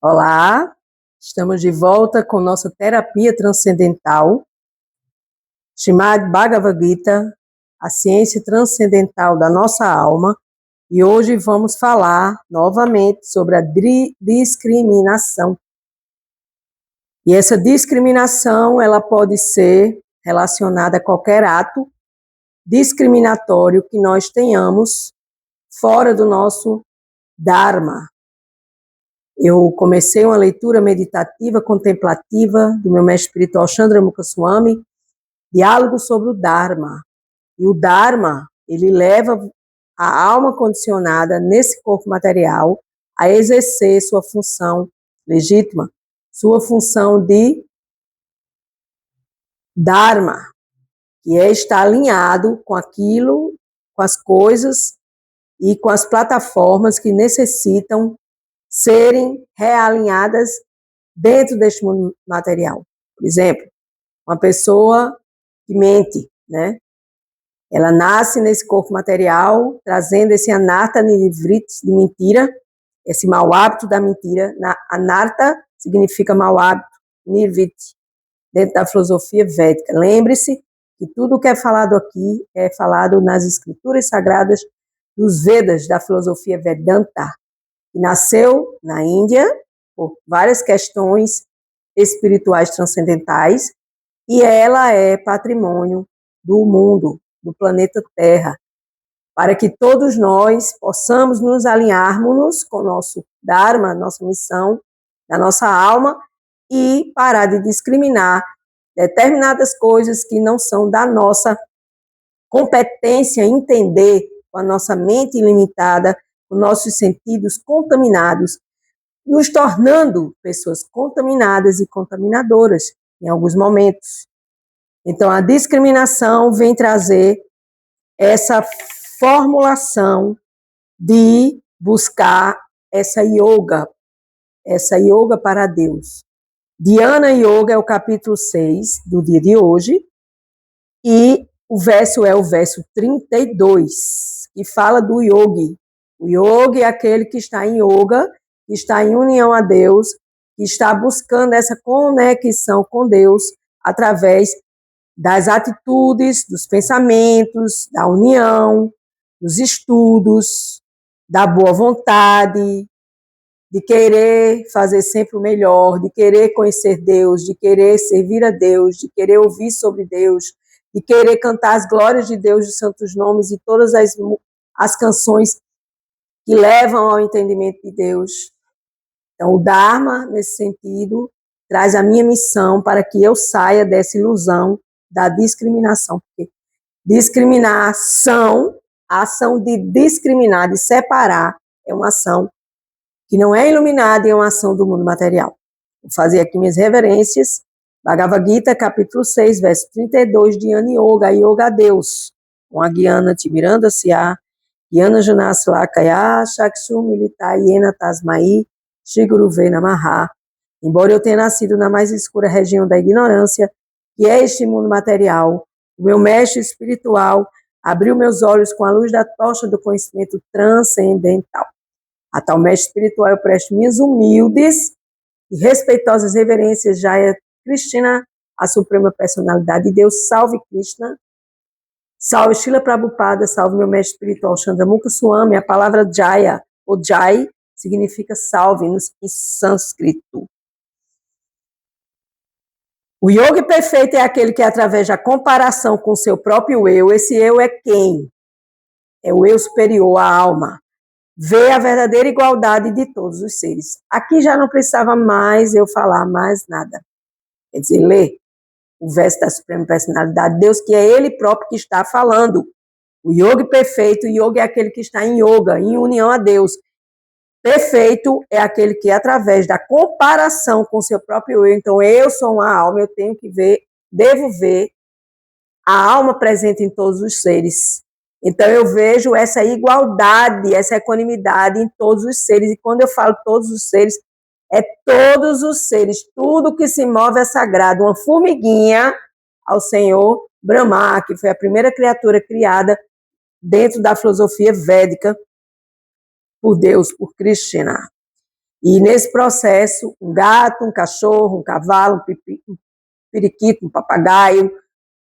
Olá, estamos de volta com nossa terapia transcendental, chamada Bhagavad Gita, a ciência transcendental da nossa alma, e hoje vamos falar novamente sobre a discriminação. E essa discriminação, ela pode ser relacionada a qualquer ato discriminatório que nós tenhamos fora do nosso Dharma. Eu comecei uma leitura meditativa, contemplativa, do meu mestre espiritual Chandramukha Swami, diálogo sobre o Dharma. E o Dharma, ele leva a alma condicionada nesse corpo material a exercer sua função legítima, sua função de Dharma, que é estar alinhado com aquilo, com as coisas e com as plataformas que necessitam serem realinhadas dentro deste mundo material. Por exemplo, uma pessoa que mente, né? Ela nasce nesse corpo material, trazendo esse anarta nivritti de mentira, esse mau hábito da mentira. Anarta significa mau hábito, nivritti, dentro da filosofia védica. Lembre-se que tudo o que é falado aqui é falado nas escrituras sagradas dos Vedas, da filosofia Vedanta, que nasceu na Índia por várias questões espirituais transcendentais, e ela é patrimônio do mundo, do planeta Terra, para que todos nós possamos nos alinharmos com o nosso Dharma, nossa missão, da nossa alma, e parar de discriminar determinadas coisas que não são da nossa competência entender, com a nossa mente ilimitada, com nossos sentidos contaminados, nos tornando pessoas contaminadas e contaminadoras em alguns momentos. Então, a discriminação vem trazer essa formulação de buscar essa yoga para Deus. Dhyana Yoga é o capítulo 6 do dia de hoje, e o verso é o verso 32, que fala do yogi. O yogi é aquele que está em yoga, que está em união a Deus, que está buscando essa conexão com Deus através das atitudes, dos pensamentos, da união, dos estudos, da boa vontade, de querer fazer sempre o melhor, de querer conhecer Deus, de querer servir a Deus, de querer ouvir sobre Deus, de querer cantar as glórias de Deus, os santos nomes e todas as canções que levam ao entendimento de Deus. Então, o Dharma, nesse sentido, traz a minha missão para que eu saia dessa ilusão da discriminação. Porque discriminação, a ação de discriminar, de separar, é uma ação que não é iluminada e é uma ação do mundo material. Vou fazer aqui minhas reverências. Bhagavad Gita, capítulo 6, verso 32, Dhyana Yoga, Yoga a Deus. Com a Gyana Timiranda Siá, Gyana Janaslakaya, Shakshu Milita Yena Tasmai, Shiguruvei Namaha. Embora eu tenha nascido na mais escura região da ignorância, que é este mundo material, o meu mestre espiritual abriu meus olhos com a luz da tocha do conhecimento transcendental. A tal mestre espiritual eu presto minhas humildes e respeitosas reverências, Jaya Krishna, a suprema personalidade de Deus. Salve Krishna, salve Srila Prabhupada, salve meu mestre espiritual Chandramukha Swami. A palavra Jaya, ou Jai, significa salve em sânscrito. O yogi perfeito é aquele que, através da comparação com o seu próprio eu, esse eu é quem? É o eu superior, a alma. Vê a verdadeira igualdade de todos os seres. Aqui já não precisava mais eu falar mais nada. Quer dizer, ler o verso da Suprema Personalidade de Deus, que é Ele próprio que está falando. O yogi perfeito, o yogi é aquele que está em yoga, em união a Deus. Perfeito é aquele que, através da comparação com o seu próprio eu, então eu sou uma alma, eu tenho que ver, devo ver a alma presente em todos os seres. Então eu vejo essa igualdade, essa equanimidade em todos os seres. E quando eu falo todos os seres, é todos os seres. Tudo que se move é sagrado. Uma formiguinha ao Senhor Brahma, que foi a primeira criatura criada dentro da filosofia védica por Deus, por Krishna. E nesse processo, um gato, um cachorro, um cavalo, um periquito, um papagaio,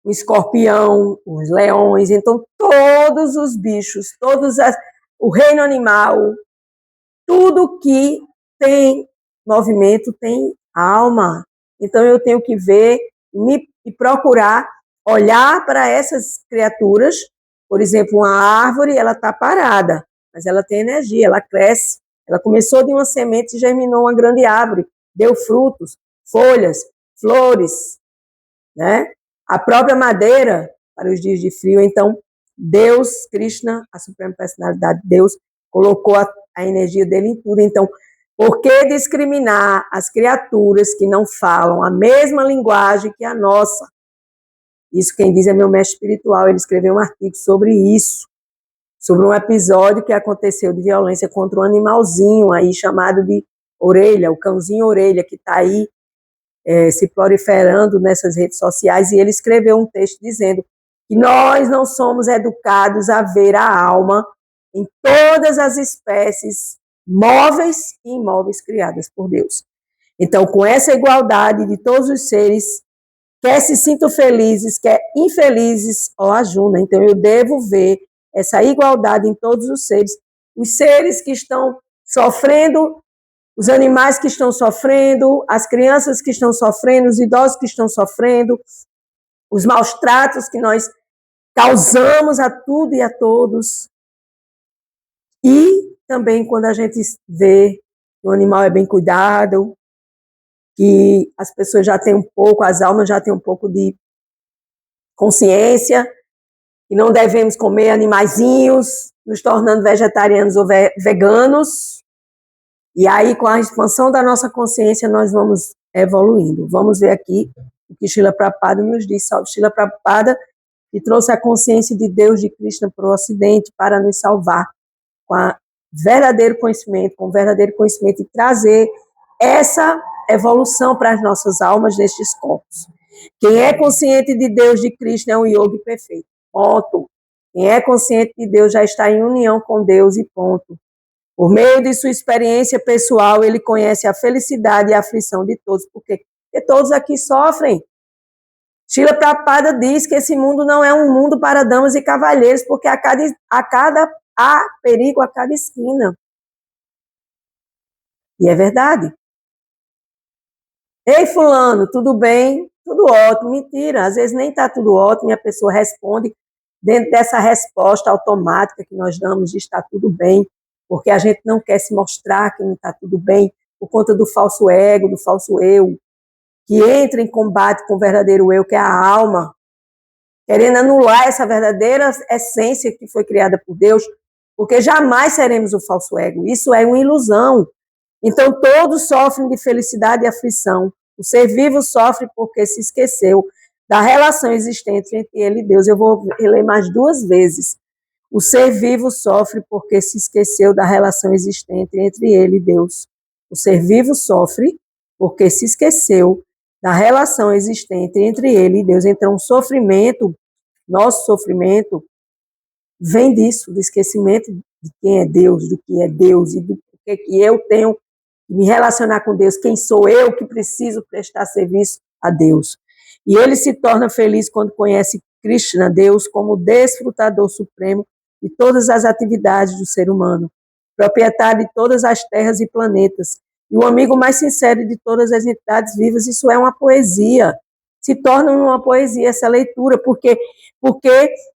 um escorpião, os leões, então todos os bichos, o reino animal, tudo que tem movimento tem alma. Então eu tenho que ver e procurar olhar para essas criaturas. Por exemplo, uma árvore, ela está parada, mas ela tem energia, ela cresce. Ela começou de uma semente e germinou uma grande árvore, deu frutos, folhas, flores, né? A própria madeira para os dias de frio. Então, Deus, Krishna, a suprema personalidade de Deus, colocou a energia dele em tudo. Então, por que discriminar as criaturas que não falam a mesma linguagem que a nossa? Isso quem diz é meu mestre espiritual. Ele escreveu um artigo sobre isso, sobre um episódio que aconteceu de violência contra um animalzinho aí chamado de orelha, o cãozinho orelha, que está aí se proliferando nessas redes sociais, e ele escreveu um texto dizendo que nós não somos educados a ver a alma em todas as espécies móveis e imóveis criadas por Deus. Então, com essa igualdade de todos os seres, quer se sintam felizes, quer infelizes, ó Ajuna. Então, eu devo ver essa igualdade em todos os seres que estão sofrendo, os animais que estão sofrendo, as crianças que estão sofrendo, os idosos que estão sofrendo, os maus tratos que nós causamos a tudo e a todos. E também quando a gente vê que o animal é bem cuidado, que as pessoas já têm um pouco, as almas já têm um pouco de consciência, que não devemos comer animaizinhos, nos tornando vegetarianos ou veganos. E aí, com a expansão da nossa consciência, nós vamos evoluindo. Vamos ver aqui o que Srila Prabhupada nos diz. Srila Prabhupada, que trouxe a consciência de Deus, de Krishna, para o Ocidente, para nos salvar com verdadeiro conhecimento, e trazer essa evolução para as nossas almas nestes corpos. Quem é consciente de Deus, de Krishna, é um yogi perfeito. Ponto. Quem é consciente de Deus já está em união com Deus e ponto. Por meio de sua experiência pessoal, ele conhece a felicidade e a aflição de todos, porque todos aqui sofrem. Srila Prabhupada diz que esse mundo não é um mundo para damas e cavalheiros, porque há perigo a cada esquina. E é verdade. Ei, fulano, tudo bem? Tudo ótimo. Mentira, às vezes nem está tudo ótimo e a pessoa responde dentro dessa resposta automática que nós damos de está tudo bem, porque a gente não quer se mostrar que não está tudo bem, por conta do falso ego, do falso eu, que entra em combate com o verdadeiro eu, que é a alma, querendo anular essa verdadeira essência que foi criada por Deus, porque jamais seremos o falso ego. Isso é uma ilusão. Então, todos sofrem de felicidade e aflição. O ser vivo sofre porque se esqueceu da relação existente entre ele e Deus. Eu vou reler mais 2 vezes. O ser vivo sofre porque se esqueceu da relação existente entre ele e Deus. O ser vivo sofre porque se esqueceu da relação existente entre ele e Deus. Então, o sofrimento, nosso sofrimento, vem disso, do esquecimento de quem é Deus, do que é Deus e do que eu tenho que me relacionar com Deus, quem sou eu que preciso prestar serviço a Deus. E ele se torna feliz quando conhece Krishna, Deus, como desfrutador supremo de todas as atividades do ser humano, proprietário de todas as terras e planetas, e o amigo mais sincero de todas as entidades vivas. Isso é uma poesia, se torna uma poesia essa leitura, porque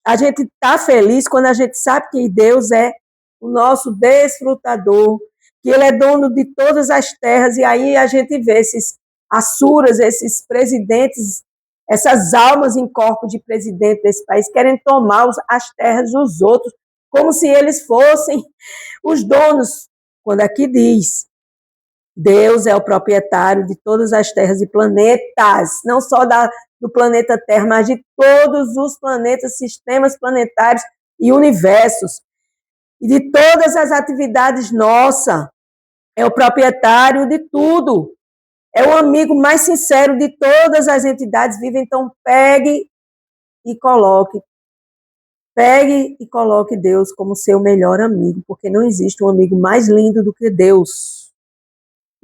a gente está feliz quando a gente sabe que Deus é o nosso desfrutador, que ele é dono de todas as terras, e aí a gente vê esses asuras, esses presidentes, essas almas em corpo de presidente desse país, querem tomar as terras dos outros, como se eles fossem os donos, quando aqui diz, Deus é o proprietário de todas as terras e planetas, não só do planeta Terra, mas de todos os planetas, sistemas planetários e universos, e de todas as atividades nossas. É o proprietário de tudo. É o amigo mais sincero de todas as entidades vivas. Então, pegue e coloque Deus como seu melhor amigo, porque não existe um amigo mais lindo do que Deus.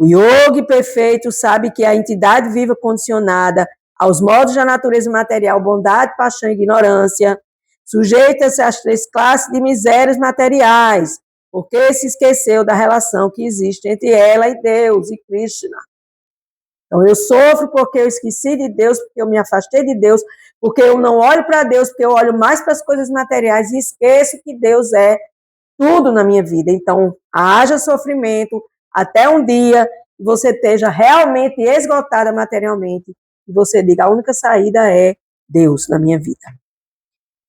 O yogi perfeito sabe que a entidade viva condicionada aos modos da natureza material, bondade, paixão e ignorância, sujeita-se às 3 classes de misérias materiais, porque se esqueceu da relação que existe entre ela e Deus, e Krishna. Então, eu sofro porque eu esqueci de Deus, porque eu me afastei de Deus, porque eu não olho para Deus, porque eu olho mais para as coisas materiais e esqueço que Deus é tudo na minha vida. Então, haja sofrimento até um dia que você esteja realmente esgotada materialmente e você diga, a única saída é Deus na minha vida.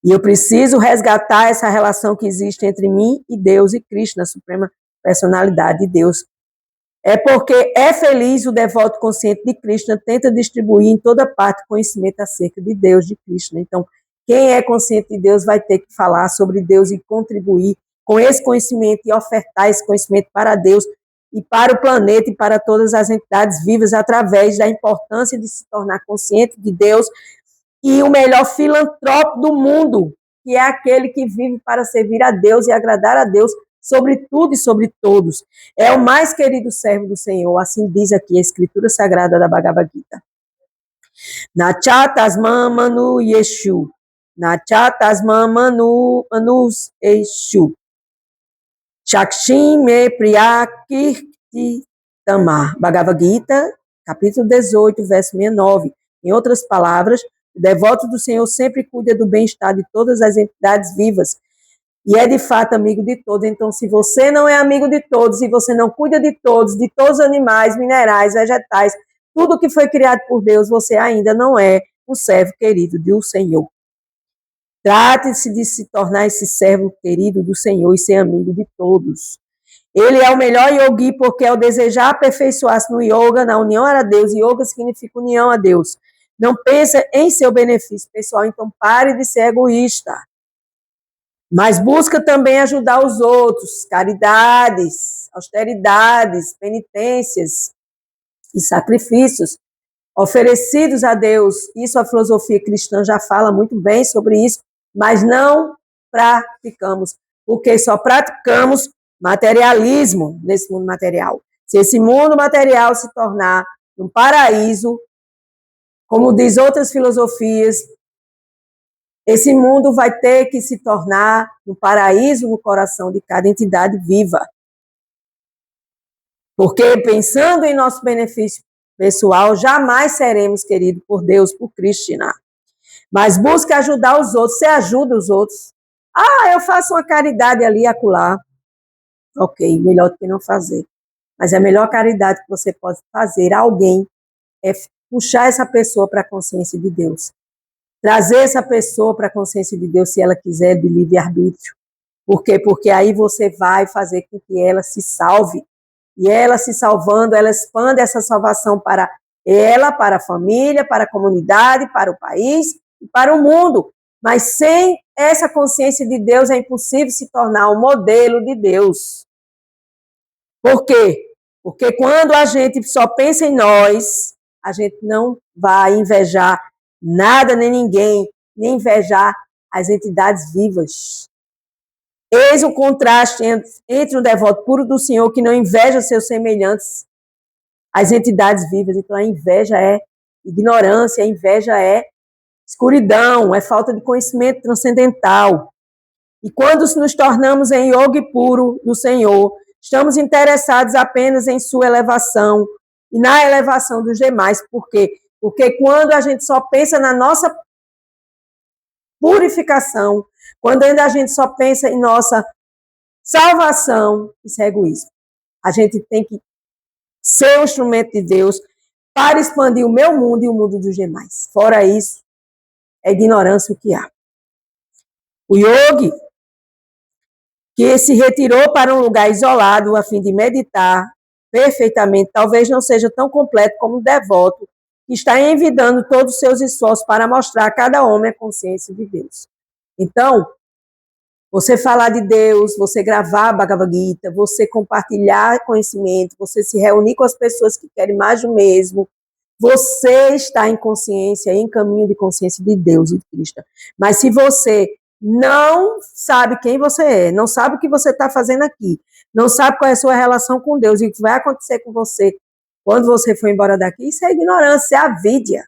E eu preciso resgatar essa relação que existe entre mim e Deus e Krishna, a suprema personalidade de Deus. É porque é feliz o devoto consciente de Krishna, tenta distribuir em toda parte conhecimento acerca de Deus, de Krishna. Então, quem é consciente de Deus vai ter que falar sobre Deus e contribuir com esse conhecimento e ofertar esse conhecimento para Deus e para o planeta e para todas as entidades vivas através da importância de se tornar consciente de Deus e o melhor filantropo do mundo, que é aquele que vive para servir a Deus e agradar a Deus sobre tudo e sobre todos. É o mais querido servo do Senhor, assim diz aqui a Escritura Sagrada da Bhagavad Gita. Nachatasman manu yeshu, nachatasman manu anus eshu, Shakshim me priyakirti tamar. Bhagavad Gita, capítulo 18, verso 69. Em outras palavras, o devoto do Senhor sempre cuida do bem-estar de todas as entidades vivas e é de fato amigo de todos. Então, se você não é amigo de todos e você não cuida de todos os animais, minerais, vegetais, tudo que foi criado por Deus, você ainda não é um servo querido do Senhor. Trate-se de se tornar esse servo querido do Senhor e ser amigo de todos. Ele é o melhor yogi porque ao desejar aperfeiçoar-se no yoga, na união a Deus, yoga significa união a Deus. Não pensa em seu benefício pessoal, então pare de ser egoísta. Mas busca também ajudar os outros, caridades, austeridades, penitências e sacrifícios oferecidos a Deus. Isso a filosofia cristã já fala muito bem sobre isso, mas não praticamos, porque só praticamos materialismo nesse mundo material. Se esse mundo material se tornar um paraíso, como diz outras filosofias, esse mundo vai ter que se tornar um paraíso no coração de cada entidade viva. Porque pensando em nosso benefício pessoal, jamais seremos queridos por Deus, por Krishna. Mas busca ajudar os outros. Você ajuda os outros. Eu faço uma caridade ali e acolá. Ok, melhor do que não fazer. Mas a melhor caridade que você pode fazer a alguém é puxar essa pessoa para a consciência de Deus. Trazer essa pessoa para a consciência de Deus, se ela quiser, de livre-arbítrio. Por quê? Porque aí você vai fazer com que ela se salve. E ela se salvando, ela expande essa salvação para ela, para a família, para a comunidade, para o país e para o mundo. Mas sem essa consciência de Deus é impossível se tornar um modelo de Deus. Por quê? Porque quando a gente só pensa em nós, a gente não vai invejar nada nem ninguém, nem invejar as entidades vivas. Eis o contraste entre o devoto puro do Senhor, que não inveja seus semelhantes, as entidades vivas. Então, a inveja é ignorância, a inveja é escuridão, é falta de conhecimento transcendental. E quando nos tornamos em yogi puro do Senhor, estamos interessados apenas em sua elevação e na elevação dos demais. Por quê? Porque quando a gente só pensa na nossa purificação, quando ainda a gente só pensa em nossa salvação, isso é egoísmo. A gente tem que ser um instrumento de Deus para expandir o meu mundo e o mundo dos demais. Fora isso, é ignorância o que há. O yogi, que se retirou para um lugar isolado a fim de meditar perfeitamente, talvez não seja tão completo como o devoto que está envidando todos os seus esforços para mostrar a cada homem a consciência de Deus. Então, você falar de Deus, você gravar a Bhagavad Gita, você compartilhar conhecimento, você se reunir com as pessoas que querem mais do mesmo, você está em consciência, em caminho de consciência de Deus e de Cristo. Mas se você não sabe quem você é, não sabe o que você está fazendo aqui, não sabe qual é a sua relação com Deus e o que vai acontecer com você quando você for embora daqui, isso é ignorância, é avídia.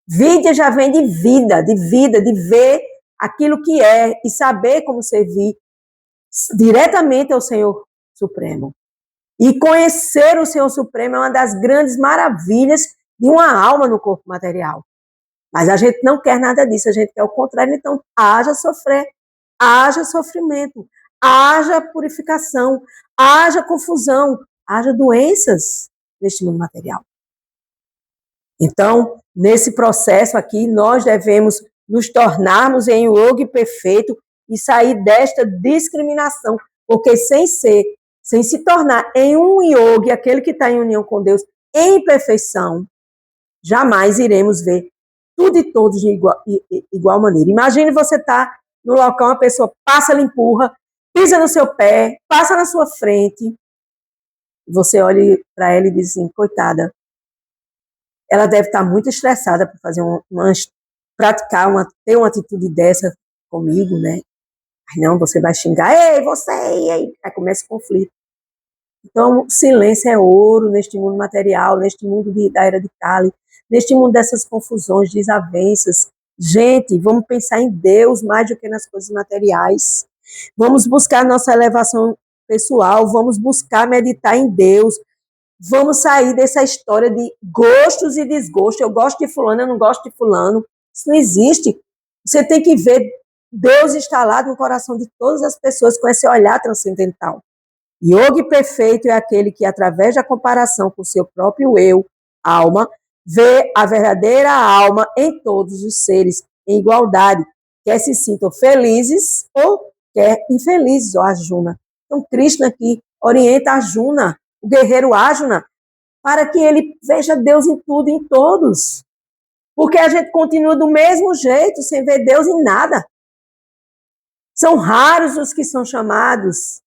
Vídia já vem de vida, de ver aquilo que é e saber como servir diretamente ao Senhor Supremo. E conhecer o Senhor Supremo é uma das grandes maravilhas de uma alma no corpo material. Mas a gente não quer nada disso, a gente quer o contrário. Então, haja sofrer, haja sofrimento, haja purificação, haja confusão, haja doenças neste mundo material. Então, nesse processo aqui, nós devemos nos tornarmos em um yogi perfeito e sair desta discriminação, porque sem se tornar em um yogi, aquele que está em união com Deus, em perfeição, jamais iremos ver tudo e todos de igual maneira. Imagine você estar no local, uma pessoa passa, lhe empurra, pisa no seu pé, passa na sua frente, você olha para ela e diz assim, coitada, ela deve estar muito estressada para fazer ter uma atitude dessa comigo, né? Aí não, você vai xingar, ei, você, e aí começa o conflito. Então, silêncio é ouro neste mundo material, neste mundo da era de Kali, neste mundo dessas confusões, desavenças. Gente, vamos pensar em Deus mais do que nas coisas materiais. Vamos buscar nossa elevação pessoal, vamos buscar meditar em Deus. Vamos sair dessa história de gostos e desgostos. Eu gosto de fulano, eu não gosto de fulano. Isso não existe. Você tem que ver Deus instalado no coração de todas as pessoas com esse olhar transcendental. Yogi perfeito é aquele que, através da comparação com o seu próprio eu, alma, vê a verdadeira alma em todos os seres, em igualdade, quer se sintam felizes ou quer infelizes, ó Arjuna. Então, Krishna aqui orienta Arjuna, o guerreiro Arjuna, para que ele veja Deus em tudo e em todos. Porque a gente continua do mesmo jeito, sem ver Deus em nada. São raros os que são chamados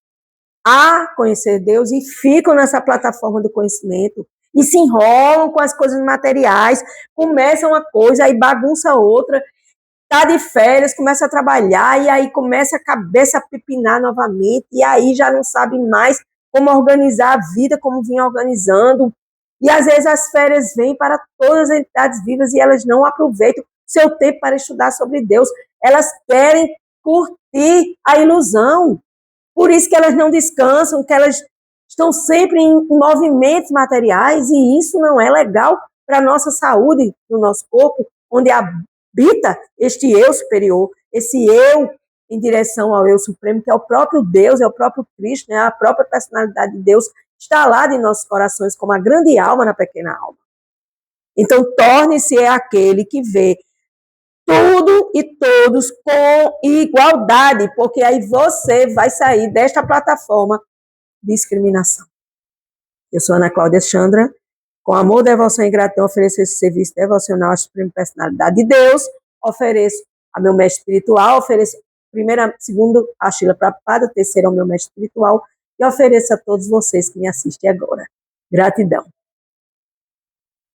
a conhecer Deus e ficam nessa plataforma do conhecimento e se enrolam com as coisas materiais, começam uma coisa, aí bagunça outra, tá de férias, começa a trabalhar e aí começa a cabeça a pepinar novamente e aí já não sabe mais como organizar a vida como vinha organizando. E às vezes as férias vêm para todas as entidades vivas e elas não aproveitam seu tempo para estudar sobre Deus. Elas querem curtir a ilusão. Por isso que elas não descansam, que elas estão sempre em movimentos materiais, e isso não é legal para a nossa saúde, no nosso corpo, onde habita este eu superior, esse eu em direção ao eu supremo, que é o próprio Deus, é o próprio Cristo, é a própria personalidade de Deus, instalada em nossos corações como a grande alma na pequena alma. Então, torne-se aquele que vê tudo e todos com igualdade, porque aí você vai sair desta plataforma de discriminação. Eu sou Ana Cláudia Chandra, com amor, devoção e gratidão, ofereço esse serviço devocional à Suprema Personalidade de Deus, ofereço ao meu mestre espiritual, ofereço segundo a Srila Prabhupada, terceiro ao meu mestre espiritual, e ofereço a todos vocês que me assistem agora. Gratidão.